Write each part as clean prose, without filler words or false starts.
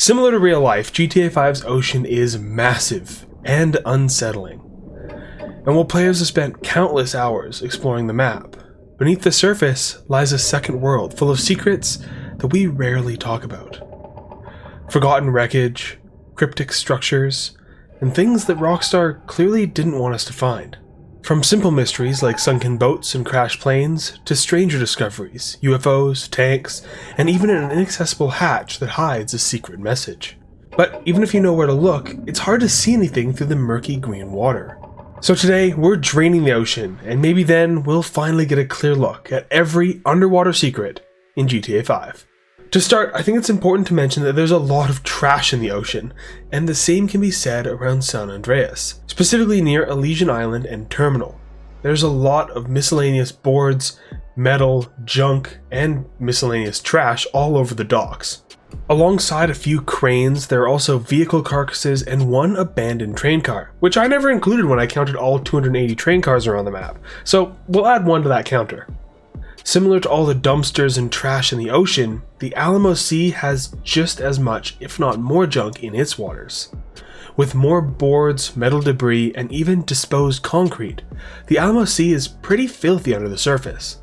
Similar to real life, GTA 5's ocean is massive and unsettling. And while players have spent countless hours exploring the map, beneath the surface lies a second world full of secrets that we rarely talk about. Forgotten wreckage, cryptic structures, and things that Rockstar clearly didn't want us to find. From simple mysteries like sunken boats and crashed planes, to stranger discoveries, UFOs, tanks, and even an inaccessible hatch that hides a secret message. But even if you know where to look, it's hard to see anything through the murky green water. So today, we're draining the ocean, and maybe then we'll finally get a clear look at every underwater secret in GTA 5. To start, I think it's important to mention that there's a lot of trash in the ocean, and the same can be said around San Andreas, specifically near Elysian Island and Terminal. There's a lot of miscellaneous boards, metal, junk, and miscellaneous trash all over the docks. Alongside a few cranes, there are also vehicle carcasses and one abandoned train car, which I never included when I counted all 280 train cars around the map, so we'll add one to that counter. Similar to all the dumpsters and trash in the ocean, the Alamo Sea has just as much, if not more, junk in its waters. With more boards, metal debris, and even disposed concrete, the Alamo Sea is pretty filthy under the surface.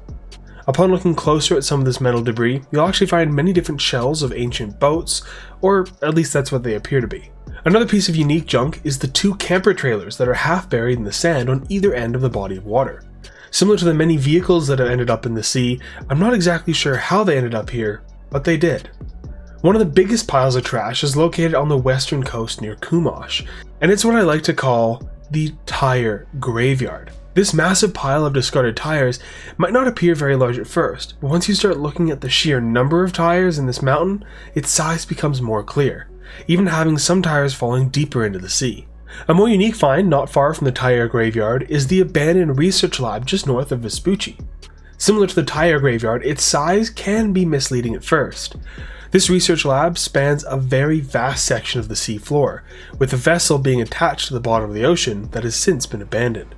Upon looking closer at some of this metal debris, you'll actually find many different shells of ancient boats, or at least that's what they appear to be. Another piece of unique junk is the 2 camper trailers that are half buried in the sand on either end of the body of water. Similar to the many vehicles that have ended up in the sea, I'm not exactly sure how they ended up here, but they did. One of the biggest piles of trash is located on the western coast near Chumash, and it's what I like to call the tire graveyard. This massive pile of discarded tires might not appear very large at first, but once you start looking at the sheer number of tires in this mountain, its size becomes more clear, even having some tires falling deeper into the sea. A more unique find not far from the tire graveyard is the abandoned research lab just north of Vespucci. Similar to the tire graveyard, its size can be misleading at first. This research lab spans a very vast section of the sea floor, with a vessel being attached to the bottom of the ocean that has since been abandoned.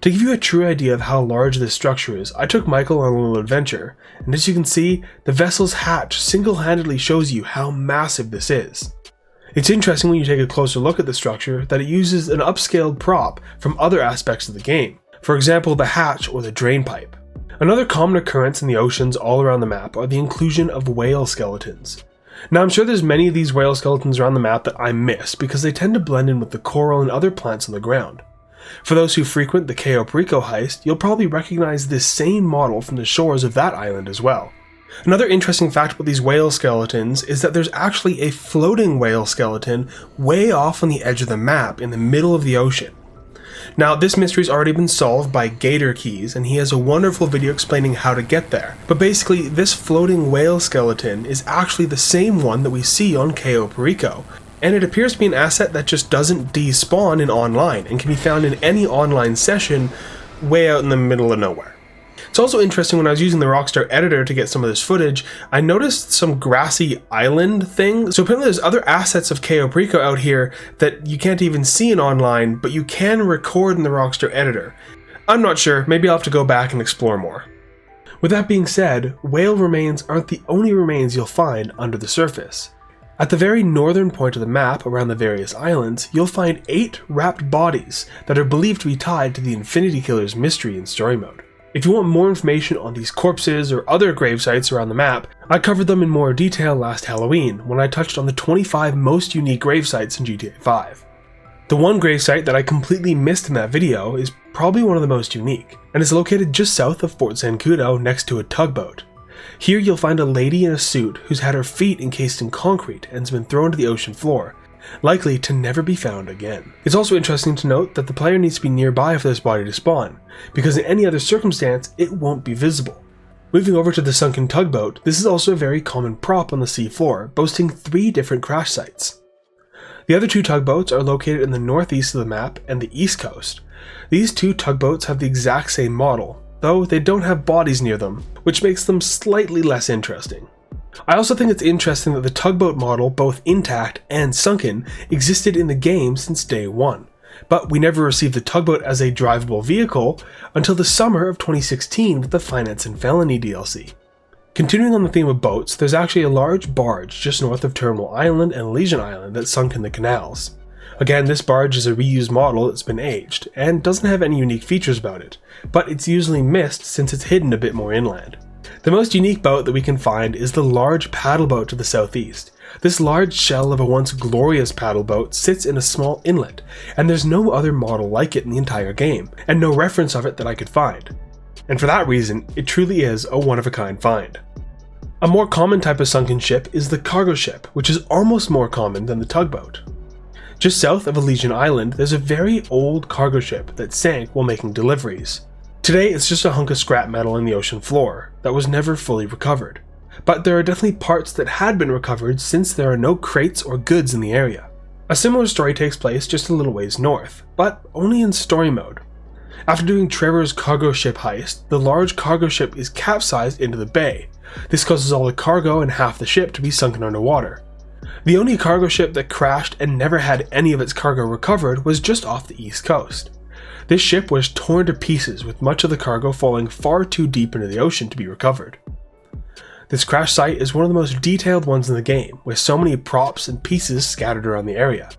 To give you a true idea of how large this structure is, I took Michael on a little adventure, and as you can see, the vessel's hatch single-handedly shows you how massive this is. It's interesting when you take a closer look at the structure that it uses an upscaled prop from other aspects of the game, for example the hatch or the drain pipe. Another common occurrence in the oceans all around the map are the inclusion of whale skeletons. Now I'm sure there's many of these whale skeletons around the map that I miss because they tend to blend in with the coral and other plants on the ground. For those who frequent the Cayo Perico heist, you'll probably recognize this same model from the shores of that island as well. Another interesting fact about these whale skeletons is that there's actually a floating whale skeleton way off on the edge of the map in the middle of the ocean. Now, this mystery's already been solved by Gator Keys, and he has a wonderful video explaining how to get there. But basically, this floating whale skeleton is actually the same one that we see on Cayo Perico, and it appears to be an asset that just doesn't despawn in online and can be found in any online session way out in the middle of nowhere. It's also interesting, when I was using the Rockstar editor to get some of this footage, I noticed some grassy island thing. So apparently there's other assets of Cayo Perico out here that you can't even see in online, but you can record in the Rockstar editor. I'm not sure, maybe I'll have to go back and explore more. With that being said, whale remains aren't the only remains you'll find under the surface. At the very northern point of the map, around the various islands, you'll find 8 wrapped bodies that are believed to be tied to the Infinity Killer's mystery in story mode. If you want more information on these corpses or other grave sites around the map, I covered them in more detail last Halloween when I touched on the 25 most unique grave sites in GTA 5. The one grave site that I completely missed in that video is probably one of the most unique, and is located just south of Fort Zancudo next to a tugboat. Here you'll find a lady in a suit who's had her feet encased in concrete and has been thrown to the ocean floor, likely to never be found again. It's also interesting to note that the player needs to be nearby for this body to spawn, because in any other circumstance it won't be visible. Moving over to the sunken tugboat, this is also a very common prop on the sea floor, boasting 3 different crash sites. The other 2 tugboats are located in the northeast of the map and the east coast. These 2 tugboats have the exact same model, though they don't have bodies near them, which makes them slightly less interesting. I also think it's interesting that the tugboat model, both intact and sunken, existed in the game since day one, but we never received the tugboat as a drivable vehicle until the summer of 2016 with the Finance and Felony DLC. Continuing on the theme of boats, there's actually a large barge just north of Terminal Island and Legion Island that's sunk in the canals. Again, this barge is a reused model that's been aged, and doesn't have any unique features about it, but it's usually missed since it's hidden a bit more inland. The most unique boat that we can find is the large paddle boat to the southeast. This large shell of a once glorious paddle boat sits in a small inlet, and there's no other model like it in the entire game, and no reference of it that I could find. And for that reason, it truly is a one-of-a-kind find. A more common type of sunken ship is the cargo ship, which is almost more common than the tugboat. Just south of Elysian Island, there's a very old cargo ship that sank while making deliveries. Today, it's just a hunk of scrap metal in the ocean floor that was never fully recovered. But there are definitely parts that had been recovered since there are no crates or goods in the area. A similar story takes place just a little ways north, but only in story mode. After doing Trevor's cargo ship heist, the large cargo ship is capsized into the bay. This causes all the cargo and half the ship to be sunken underwater. The only cargo ship that crashed and never had any of its cargo recovered was just off the east coast. This ship was torn to pieces with much of the cargo falling far too deep into the ocean to be recovered. This crash site is one of the most detailed ones in the game, with so many props and pieces scattered around the area.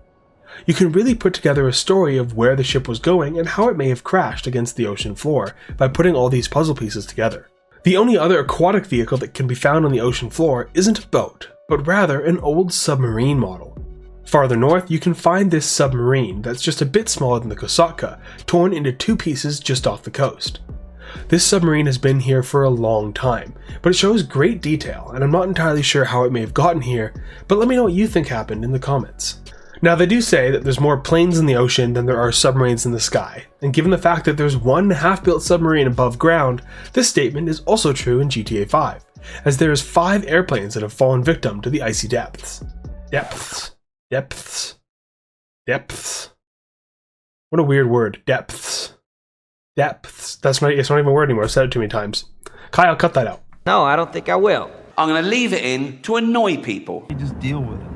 You can really put together a story of where the ship was going and how it may have crashed against the ocean floor by putting all these puzzle pieces together. The only other aquatic vehicle that can be found on the ocean floor isn't a boat, but rather an old submarine model. Farther north, you can find this submarine that's just a bit smaller than the Kosatka, torn into two pieces just off the coast. This submarine has been here for a long time, but it shows great detail, and I'm not entirely sure how it may have gotten here, but let me know what you think happened in the comments. Now, they do say that there's more planes in the ocean than there are submarines in the sky, and given the fact that there's one half-built submarine above ground, this statement is also true in GTA 5, as there is 5 airplanes that have fallen victim to the icy depths. Depths. What a weird word. Depths. It's not even a word anymore. I've said it too many times. Kyle, cut that out. No, I don't think I will. I'm going to leave it in to annoy people. You just deal with it.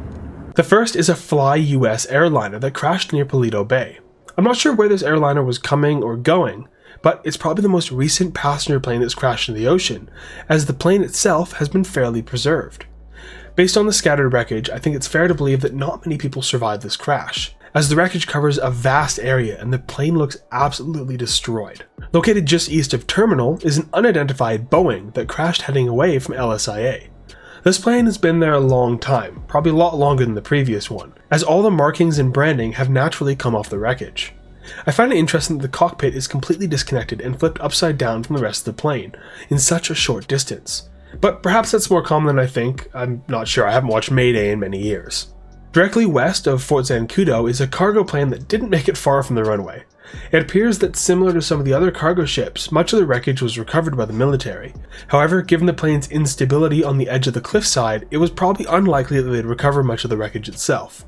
The first is a Fly US airliner that crashed near Paleto Bay. I'm not sure where this airliner was coming or going, but it's probably the most recent passenger plane that's crashed into the ocean, as the plane itself has been fairly preserved. Based on the scattered wreckage, I think it's fair to believe that not many people survived this crash, as the wreckage covers a vast area and the plane looks absolutely destroyed. Located just east of Terminal is an unidentified Boeing that crashed heading away from LSIA. This plane has been there a long time, probably a lot longer than the previous one, as all the markings and branding have naturally come off the wreckage. I find it interesting that the cockpit is completely disconnected and flipped upside down from the rest of the plane, in such a short distance. But perhaps that's more common than I think. I'm not sure, I haven't watched Mayday in many years. Directly west of Fort Zancudo is a cargo plane that didn't make it far from the runway. It appears that similar to some of the other cargo ships, much of the wreckage was recovered by the military. However, given the plane's instability on the edge of the cliffside, it was probably unlikely that they'd recover much of the wreckage itself.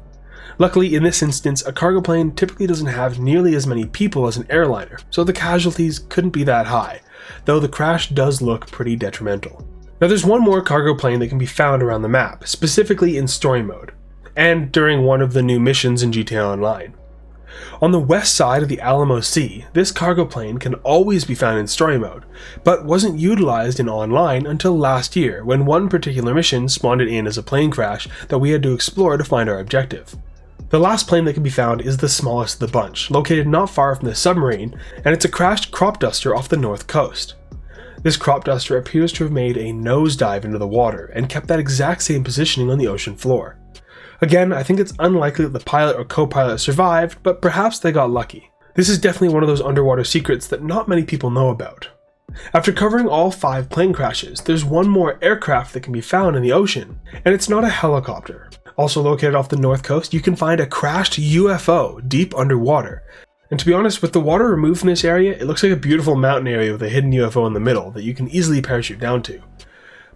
Luckily, in this instance, a cargo plane typically doesn't have nearly as many people as an airliner, so the casualties couldn't be that high, though the crash does look pretty detrimental. Now there's one more cargo plane that can be found around the map, specifically in story mode, and during one of the new missions in GTA Online. On the west side of the Alamo Sea, this cargo plane can always be found in story mode, but wasn't utilized in online until last year when one particular mission spawned it in as a plane crash that we had to explore to find our objective. The last plane that can be found is the smallest of the bunch, located not far from the submarine, and it's a crashed crop duster off the north coast. This crop duster appears to have made a nosedive into the water and kept that exact same positioning on the ocean floor. Again, I think it's unlikely that the pilot or co-pilot survived, but perhaps they got lucky. This is definitely one of those underwater secrets that not many people know about. After covering all 5 plane crashes, there's one more aircraft that can be found in the ocean, and it's not a helicopter. Also located off the north coast, you can find a crashed UFO deep underwater. And to be honest, with the water removed from this area, it looks like a beautiful mountain area with a hidden UFO in the middle that you can easily parachute down to.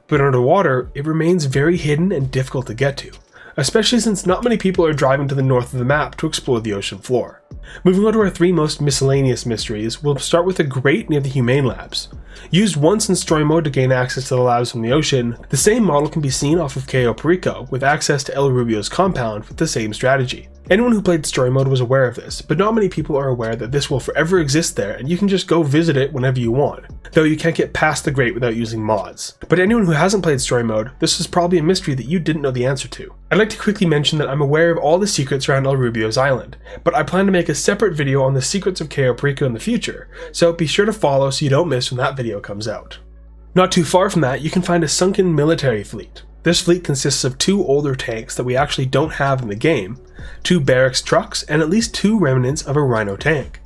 But underwater, it remains very hidden and difficult to get to, especially since not many people are driving to the north of the map to explore the ocean floor. Moving on to our 3 most miscellaneous mysteries, we'll start with a grate near the Humane Labs. Used once in story mode to gain access to the labs from the ocean, the same model can be seen off of Cayo Perico with access to El Rubio's compound with the same strategy. Anyone who played story mode was aware of this, but not many people are aware that this will forever exist there and you can just go visit it whenever you want, though you can't get past the grate without using mods. But anyone who hasn't played story mode, this is probably a mystery that you didn't know the answer to. I'd like to quickly mention that I'm aware of all the secrets around El Rubio's island, but I plan to make a separate video on the secrets of Cayo Perico in the future, so be sure to follow so you don't miss when that video comes out. Not too far from that, you can find a sunken military fleet. This fleet consists of 2 older tanks that we actually don't have in the game, 2 barracks trucks, and at least 2 remnants of a Rhino tank.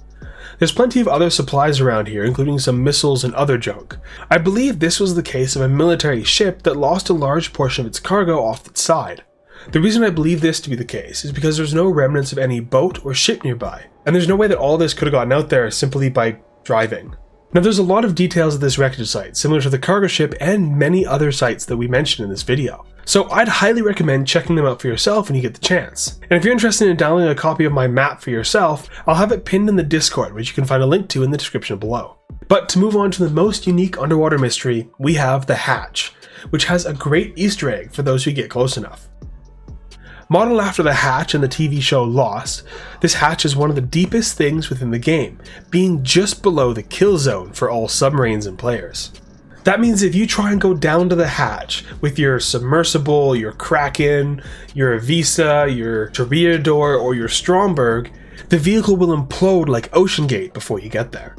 There's plenty of other supplies around here, including some missiles and other junk. I believe this was the case of a military ship that lost a large portion of its cargo off its side. The reason I believe this to be the case is because there's no remnants of any boat or ship nearby, and there's no way that all this could have gotten out there simply by driving. Now there's a lot of details of this wreckage site, similar to the cargo ship and many other sites that we mentioned in this video. So I'd highly recommend checking them out for yourself when you get the chance. And if you're interested in downloading a copy of my map for yourself, I'll have it pinned in the Discord, which you can find a link to in the description below. But to move on to the most unique underwater mystery, we have the hatch, which has a great Easter egg for those who get close enough. Modeled after the hatch in the TV show Lost, this hatch is one of the deepest things within the game, being just below the kill zone for all submarines and players. That means if you try and go down to the hatch with your submersible, your Kraken, your Avisa, your Toreador, or your Stromberg, the vehicle will implode like Ocean Gate before you get there.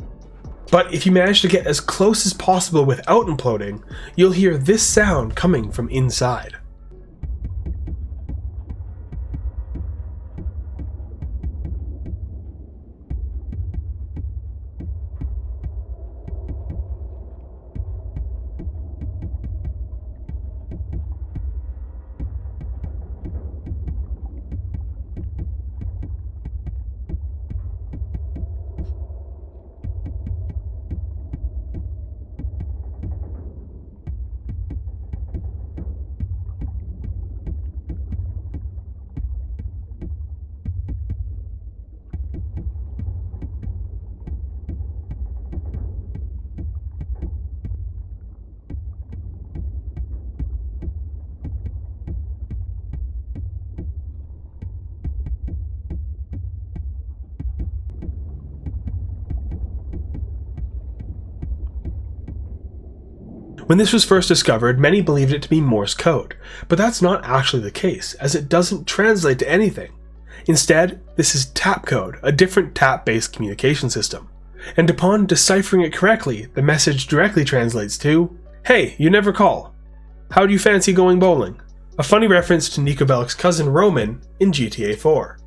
But if you manage to get as close as possible without imploding, you'll hear this sound coming from inside. When this was first discovered, many believed it to be Morse code, but that's not actually the case, as it doesn't translate to anything. Instead, this is tap code, a different tap-based communication system. And upon deciphering it correctly, the message directly translates to, "Hey, you never call. How do you fancy going bowling?" A funny reference to Nico Bellic's cousin Roman in GTA 4.